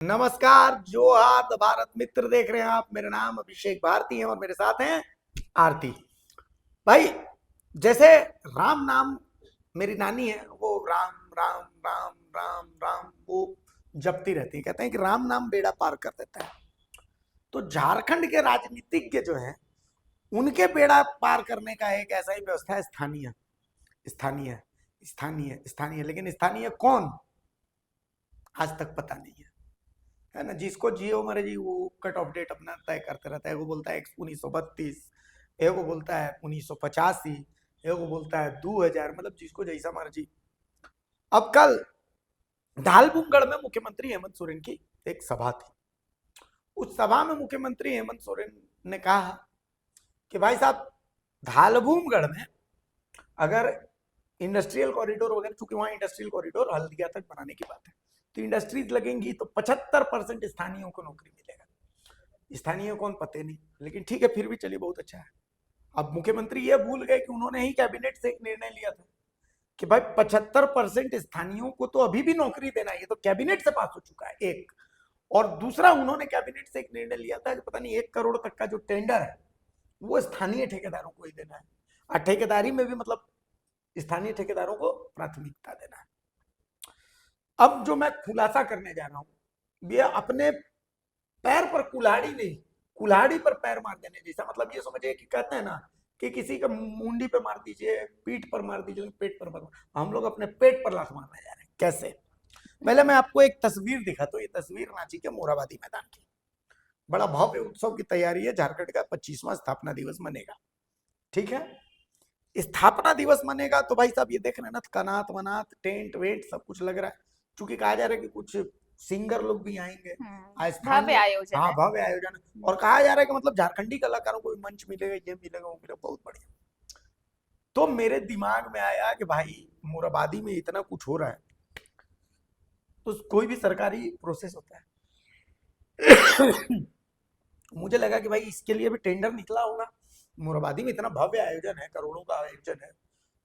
नमस्कार, जोहार भारत मित्र देख रहे हैं आप। मेरा नाम अभिषेक भारती है और मेरे साथ हैं आरती भाई। जैसे राम नाम, मेरी नानी है वो राम राम राम राम राम वो जपती रहती है। कहते हैं कि राम नाम बेड़ा पार कर देता है। तो झारखंड के राजनीतिज्ञ जो हैं उनके बेड़ा पार करने का एक ऐसा ही व्यवस्था है, स्थानीय स्थानीय स्थानीय स्थानीय। लेकिन स्थानीय कौन, आज तक पता नहीं है ना। जिसको जियो मर्जी वो कट ऑफ डेट अपना तय करते रहता है। वो बोलता है 1932, एगो बोलता है 1985, एगो बोलता है 2000, मतलब जिसको जैसा मर्जी। अब कल धालबुमगढ़ में मुख्यमंत्री हेमंत सोरेन की एक सभा थी। उस सभा में मुख्यमंत्री हेमंत सोरेन ने कहा कि भाई साहब, धालबुमगढ़ में अगर इंडस्ट्रियल कॉरिडोर वगैरह, चूंकि वहां इंडस्ट्रियल कॉरिडोर हल्दिया तक बनाने की बात है, तो इंडस्ट्रीज लगेंगी तो 75% स्थानीयों को नौकरी मिलेगा। स्थानीय कौन पते नहीं, लेकिन ठीक है, फिर भी चलिए, बहुत अच्छा है। अब मुख्यमंत्री ये भूल गए कि उन्होंने ही कैबिनेट से एक निर्णय लिया था कि भाई 75% स्थानीयों को तो अभी भी नौकरी देना है। ये तो कैबिनेट से पास हो चुका है एक। और दूसरा, उन्होंने कैबिनेट से एक निर्णय लिया था कि पता नहीं 1 करोड़ तक का जो टेंडर है वो स्थानीय ठेकेदारों को ही देना है। और ठेकेदारी में भी मतलब स्थानीय ठेकेदारों को प्राथमिकता देना है। अब जो मैं खुलासा करने जा रहा हूं, ये अपने पैर पर कुल्हाड़ी नहीं, कुल्हाड़ी पर पैर मार देने जैसा। मतलब ये समझिए कि कहते हैं ना कि किसी का मुंडी पे मार दीजिए, पीठ पर मार दीजिए, पेट पर मार। हम लोग अपने पेट पर लात मारने जा रहे हैं। कैसे? पहले मैं आपको एक तस्वीर दिखाता हूं। ये तस्वीर रांची के मोरहाबादी मैदान की। बड़ा भव्य उत्सव की तैयारी है। झारखंड का 25वां स्थापना दिवस मनेगा। ठीक है, स्थापना दिवस मनेगा तो भाई साहब ये देख रहे हैं ना, कनात वनात, टेंट वेंट सब कुछ लग रहा है। चूंकि कहा जा रहा है कि कुछ सिंगर लोग भी आएंगे। भव्य आयोजन हाँ, है। भव्य आयोजन। और कहा जा रहा है कि मतलब झारखंडी कलाकारों को भी मंच मिलेगा, ये मिलेगा, वो मिलेगा। बहुत बढ़िया। तो मेरे दिमाग में आया कि भाई मोरहाबादी में इतना कुछ हो रहा है तो कोई भी सरकारी प्रोसेस होता है। मुझे लगा कि भाई इसके लिए भी टेंडर निकला होगा। मोरहाबादी में इतना भव्य आयोजन है, करोड़ों का आयोजन है,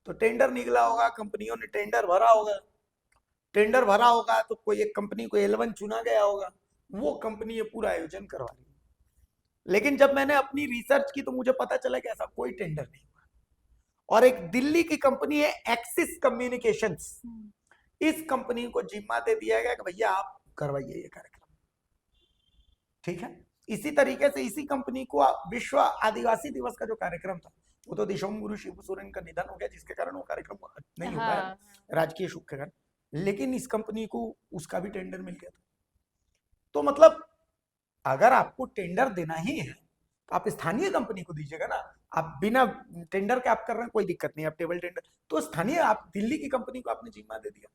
तो टेंडर निकला होगा, कंपनियों ने टेंडर भरा होगा। टेंडर भरा होगा तो कोई एक कंपनी को L1 चुना गया होगा, वो कंपनी ये पूरा आयोजन करवा रही है। लेकिन जब मैंने अपनी रिसर्च की तो मुझे पता चला कि ऐसा कोई टेंडर नहीं हुआ। और एक दिल्ली की कंपनी है एक्सिस कम्युनिकेशंस, इस कंपनी को जिम्मा दे दिया गया कि भैया आप करवाइए ये कार्यक्रम। ठीक है, इसी तरीके से इसी कंपनी को विश्व आदिवासी दिवस का जो कार्यक्रम था, वो तो दिशोम गुरु शिबू सोरेन का निधन हो गया, जिसके कारण वो कार्यक्रम नहीं हो पाया, राजकीय शोक के कारण। लेकिन इस कंपनी को उसका भी टेंडर मिल गया था। तो मतलब अगर आपको टेंडर देना ही है तो आप स्थानीय कंपनी को दीजिएगा ना। आप बिना टेंडर के आप कर रहे हैं, कोई दिक्कत नहीं, आप टेबल टेंडर तो स्थानीय, आप दिल्ली की कंपनी को आपने जिम्मा दे दिया।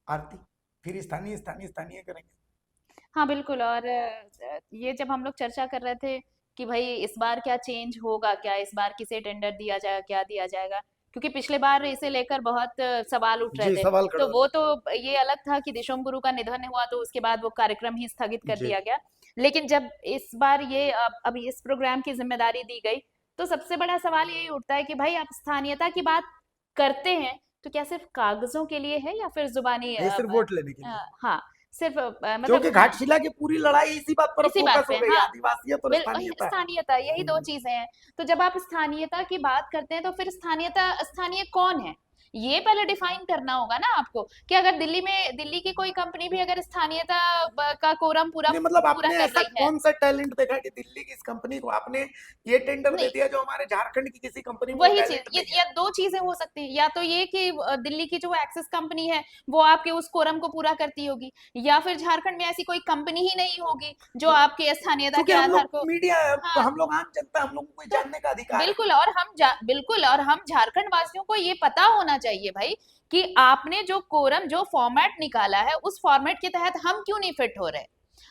आरती, फिर स्थानीय स्थानीय स्थानीय करेंगे। हाँ बिल्कुल। और ये जब हम लोग चर्चा कर रहे थे कि भाई इस बार क्या चेंज होगा, क्या इस बार किसे टेंडर दिया जाएगा, क्या दिया जाएगा, क्योंकि पिछले बार इसे लेकर बहुत सवाल उठ रहे जी, थे। सवाल तो खड़ा वो तो ये अलग था कि दिशोम गुरु का निधन हुआ तो उसके बाद वो कार्यक्रम ही स्थगित कर जी। दिया गया। लेकिन जब इस बार ये अब इस प्रोग्राम की जिम्मेदारी दी गई, तो सबसे बड़ा सवाल यही उठता है कि भाई आप स्थानीयता की बात करते हैं तो क्या सिर्फ कागजों के लिए है या फिर जुबानी नहीं, सिर्फ वोट लेने के लिए। हाँ, सिर्फ क्योंकि मतलब हाँ, घाटशिला की पूरी लड़ाई इसी बात पर इसी बात फोकस पे हो गई, हाँ। आदिवासियत और स्थानीयता। स्थानीयता, यही दो चीजें हैं। तो जब आप स्थानीयता की बात करते हैं तो फिर स्थानीयता, स्थानीय कौन है, ये पहले डिफाइन करना होगा ना आपको। कि अगर दिल्ली की कोई कंपनी भी अगर स्थानीयता का कोरम पूरा नहीं, मतलब पूरा आपने कर ऐसा रही है। कौन सा टैलेंट देखा कि दिल्ली की इस कंपनी को आपने ये टेंडर दे नहीं, दिया जो हमारे झारखंड की किसी कंपनी में वो वही चीज, टैलेंट ये नहीं है? या दो चीजें हो सकती हैं। या तो ये कि दिल्ली की जो एक्सिस कंपनी है वो आपके उस कोरम को पूरा करती होगी, या फिर झारखंड में ऐसी कोई कंपनी ही नहीं होगी जो आपके स्थानीयता क्योंकि के हम आधार लोग को। मीडिया है, हाँ, हम लोग आम जनता, हम लोगों को तो जानने का अधिकार है। बिल्कुल। और बिल्कुल, और हम झारखंड वासियों को ये पता होना चाहिए भाई कि आपने जो कोरम, जो फॉर्मेट निकाला है, उस फॉर्मेट के तहत हम क्यों नहीं फिट हो रहे।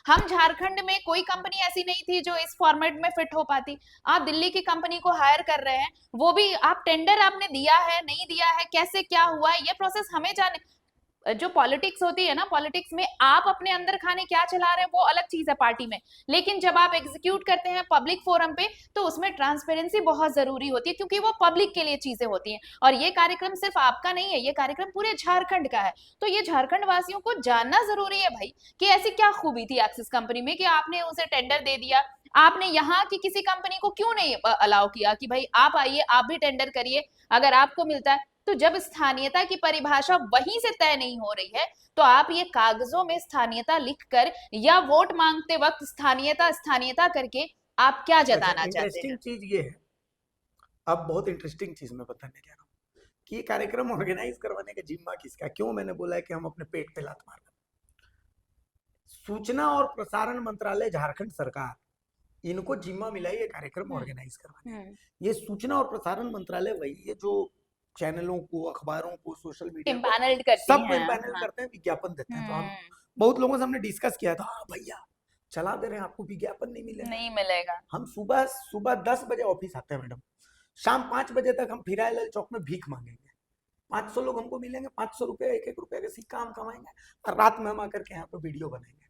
हम झारखंड में कोई कंपनी ऐसी नहीं थी जो इस फॉर्मेट में फिट हो पाती। आप दिल्ली की कंपनी को हायर कर रहे हैं, वो भी आप टेंडर आपने दिया है नहीं दिया है, कैसे क्या हुआ है, ये प्रोसेस हमें जाने। जो पॉलिटिक्स होती है ना, पॉलिटिक्स में आप अपने अंदर खाने क्या चला रहे हैं वो अलग चीज है पार्टी में, लेकिन जब आप एग्जीक्यूट करते हैं पब्लिक फोरम पे तो उसमें ट्रांसपेरेंसी बहुत जरूरी होती है, क्योंकि वो पब्लिक के लिए चीजें होती हैं। और ये कार्यक्रम सिर्फ आपका नहीं है, ये कार्यक्रम पूरे झारखंड का है। तो ये झारखंड वासियों को जानना जरूरी है भाई कि ऐसी क्या खूबी थी एक्सिस कंपनी में कि आपने उसे टेंडर दे दिया। आपने यहाँ की किसी कंपनी को क्यों नहीं अलाउ किया कि भाई आप आइए, आप भी टेंडर करिए, अगर आपको मिलता है। तो जब स्थानीयता की परिभाषा वहीं से तय नहीं हो रही है, तो आप ये कागजों में स्थानीयता लिखकर या वोट मांगते वक्त स्थानीयता स्थानीयता करके आप क्या जताना चाहते हैं? इंटरेस्टिंग चीज ये है, अब बहुत इंटरेस्टिंग चीज मैं बताने जा रहा हूँ कि ये कार्यक्रम ऑर्गेनाइज करवाने का जिम्मा किसका है? क्यों मैंने बोला है कि हम अपने पेट पे लात मार रहे हैं? सूचना और प्रसारण मंत्रालय झारखंड सरकार, इनको जिम्मा मिला है ये कार्यक्रम ऑर्गेनाइज करवाने। ये सूचना और प्रसारण मंत्रालय वही है जो चैनलों को, अखबारों को, सोशल मीडिया को इम्पैनल्ड करती सबको हैं। इम्पैनल हाँ। करते हैं, विज्ञापन देते हैं। तो हम बहुत लोगों से हमने डिस्कस किया था, हाँ भैया चला दे रहे हैं, आपको विज्ञापन नहीं मिलेगा। नहीं मिलेगा। हम सुबह सुबह 10 बजे ऑफिस आते हैं मैडम, शाम 5 बजे तक हम फिराइलाल चौक में भीख मांगेंगे, 500 लोग हमको मिलेंगे, 500 रुपये, 1-1 रुपये का सिक्का हम कमाएंगे, और रात में हम आकर के यहाँ पे वीडियो बनाएंगे।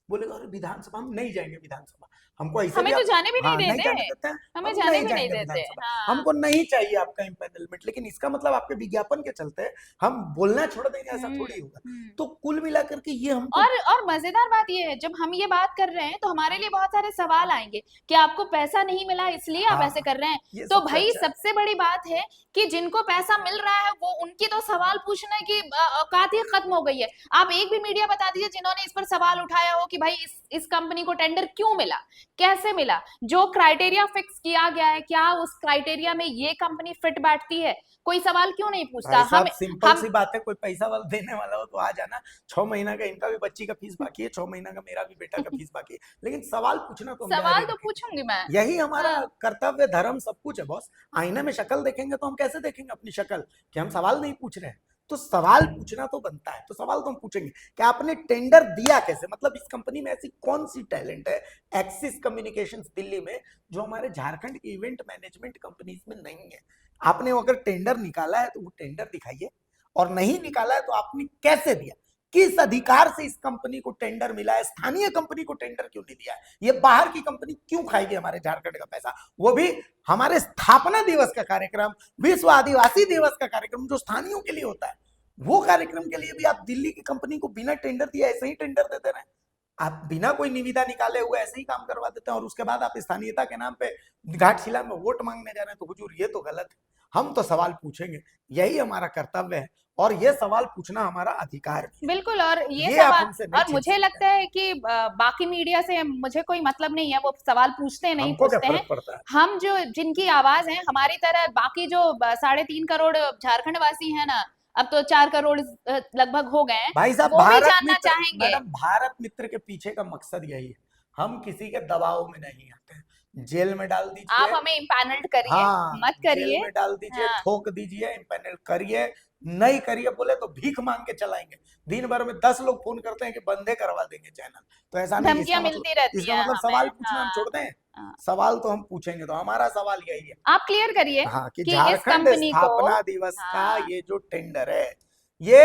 बोलेगा अरे विधानसभा हम नहीं जाएंगे, विधानसभा हमको ऐसे हमें भी तो आप जाने भी नहीं हाँ नहीं देते, जाने देते हैं, हमें हम जाने नहीं भी नहीं जाएंगे देते। विधानसभा, हाँ। हमको नहीं चाहिए आपका इम्पेनलमेंट। लेकिन इसका मतलब आपके विज्ञापन के चलते हम बोलना छोड़ देंगे, ऐसा थोड़ी होगा। तो कुल मिलाकर के ये हमको और मजेदार बात ये है, जब हम ये बात कर रहे हैं तो हमारे लिए बहुत सारे सवाल आएंगे कि आपको पैसा नहीं मिला इसलिए आप हाँ, ऐसे कर रहे हैं। ये तो सबसे भाई अच्छा है। सबसे बड़ी बात है कि जिनको पैसा मिल रहा है वो उनकी तो सवाल पूछने की औकात ही खत्म हो गई है। आप एक भी मीडिया बता दीजिए जिन्होंने इस पर सवाल उठाया हो कि भाई इस कंपनी को टेंडर क्यों मिला, कैसे मिला, जो क्राइटेरिया फिक्स किया गया है क्या उस क्राइटेरिया में ये कंपनी फिट बैठती है, कोई सवाल क्यों नहीं पूछता? भाई साहब हम सिंपल हम सी बात है, कोई पैसा वाला देने वाला हो तो आ जाना। 6 महीना का इनका भी बच्ची का फीस बाकी है, 6 महीना का मेरा भी बेटा का फीस बाकी है, लेकिन सवाल पूछना तो हम सवाल डायरेक्ट तो रखेंगे। पूछूंगी मैं। यही हमारा हाँ। कर्तव्य, धर्म, सब कुछ है बॉस। आईने में शक्ल देखेंगे तो हम कैसे देखेंगे अपनी शक्ल कि हम सवाल नहीं पूछ रहे हैं? तो सवाल पूछना तो बनता है, तो सवाल तो हम पूछेंगे कि आपने टेंडर दिया कैसे, मतलब इस कंपनी में ऐसी कौन सी टैलेंट है एक्सिस कम्युनिकेशंस दिल्ली में जो हमारे झारखंड की इवेंट मैनेजमेंट कंपनीज में नहीं है। आपने अगर टेंडर निकाला है तो वो टेंडर दिखाइए, और नहीं निकाला है तो आपने कैसे दिया, किस अधिकार से इस कंपनी को टेंडर मिला है, स्थानीय कंपनी को टेंडर क्यों नहीं दिया है, ये बाहर की कंपनी क्यों खाएगी हमारे झारखंड का पैसा, वो भी हमारे स्थापना दिवस का कार्यक्रम, विश्व आदिवासी दिवस का कार्यक्रम जो स्थानीयों के लिए होता है, वो कार्यक्रम के लिए भी आप दिल्ली की कंपनी को बिना टेंडर दिए ऐसे ही टेंडर देते रहे, आप बिना कोई निविदा निकाले हुए ऐसे ही काम करवा देते हैं, और उसके बाद आप स्थानीयता के नाम पे घाटशिला में वोट मांगने जा रहे हैं। तो हुजूर ये तो गलत है, हम तो सवाल पूछेंगे, यही हमारा कर्तव्य है, और ये सवाल पूछना हमारा अधिकार भी है। बिल्कुल। और ये आप सवाल, हमसे नहीं और छीन मुझे सकते। लगता है कि बाकी मीडिया से मुझे कोई मतलब नहीं है, वो सवाल पूछते हैं नहीं हमको क्या पूछते हैं। फर्क पड़ता है? हम जो जिनकी आवाज है हमारी तरह बाकी जो 3.5 करोड़ झारखंड वासी हैं ना, अब तो 4 करोड़ लगभग हो गए हैं, भाई साहब वो भी भारत जानना मित्र, चाहेंगे। मैडम भारत मित्र के पीछे का मकसद यही है, हम किसी के दबाव में नहीं आते हैं। जेल में डाल आप दीजिए, हमें इम्पैनल्ड करिए, हाँ मत जेल करिए। में डाल दीजिए, हाँ। ठोक दीजिए, इम्पैनल करिए, नहीं करिए बोले तो भीख मांग के चलाएंगे। दिन भर में 10 लोग फोन करते हैं कि बंदे करवा देंगे चैनल, तो ऐसा नहीं। धमकियां मिलती रहती इसका हैं मतलब हमें। सवाल पूछना हम हाँ। छोड़ दें? हाँ। सवाल तो हम पूछेंगे। तो हमारा सवाल यही है, आप क्लियर करिए हाँ, कि कि इस झारखंड कंपनी को, स्थापना दिवस का हाँ, ये जो टेंडर है, ये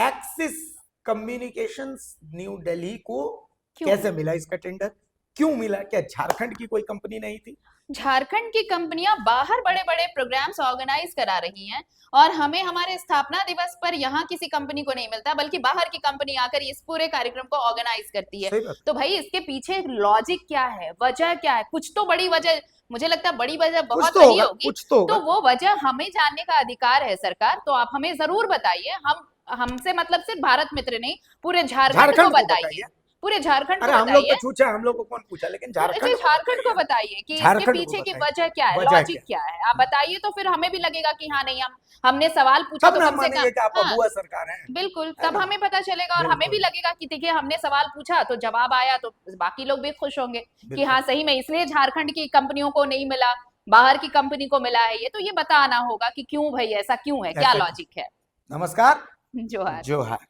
एक्सिस कम्युनिकेशंस न्यू दिल्ली को क्यों? कैसे मिला, इसका टेंडर क्यों मिला? क्या झारखंड की कोई कंपनी नहीं थी? झारखंड की कंपनियां बाहर बड़े बड़े प्रोग्राम्स ऑर्गेनाइज करा रही हैं, और हमें हमारे स्थापना दिवस पर यहाँ किसी कंपनी को नहीं मिलता, बल्कि बाहर की कंपनी आकर इस पूरे कार्यक्रम को ऑर्गेनाइज करती है। सही बात। तो भाई इसके पीछे लॉजिक क्या है, वजह क्या है? कुछ तो बड़ी वजह, मुझे लगता है बड़ी वजह कुछ बहुत तो बड़ी होगा, होगी। कुछ तो होगा। तो वो वजह हमें जानने का अधिकार है सरकार, तो आप हमें जरूर बताइए। हम हमसे मतलब सिर्फ भारत मित्र नहीं, पूरे झारखंड को बताइए, पूरे झारखंड अरे को हम लोग बताइए। तो छूछे, हम लोग को कौन पूछा, लेकिन झारखंड झारखंड को बताइए कि इसके झारखंड को पीछे की बताइए। वजह क्या है, वजह लॉजिक क्या है, आप बताइए। तो फिर हमें भी लगेगा कि हाँ नहीं, हमने सवाल पूछा तब तो ना कम से मानेंगे कि आप कम। हाँ, अबुआ सरकार हैं। बिल्कुल, तब ना? हमें पता चलेगा, और हमें भी बिल्कुल। लगेगा कि देखिए हमने सवाल पूछा तो जवाब आया, तो बाकी लोग भी खुश होंगे कि बिल्कुल। हाँ सही में इसलिए झारखंड की कंपनियों को नहीं मिला, बाहर की कंपनी को मिला है। ये तो ये बताना होगा कि क्यों भाई, ऐसा क्यों है, क्या ऐसा क्यों? लॉजिक है। नमस्कार, जोहार। जोहार।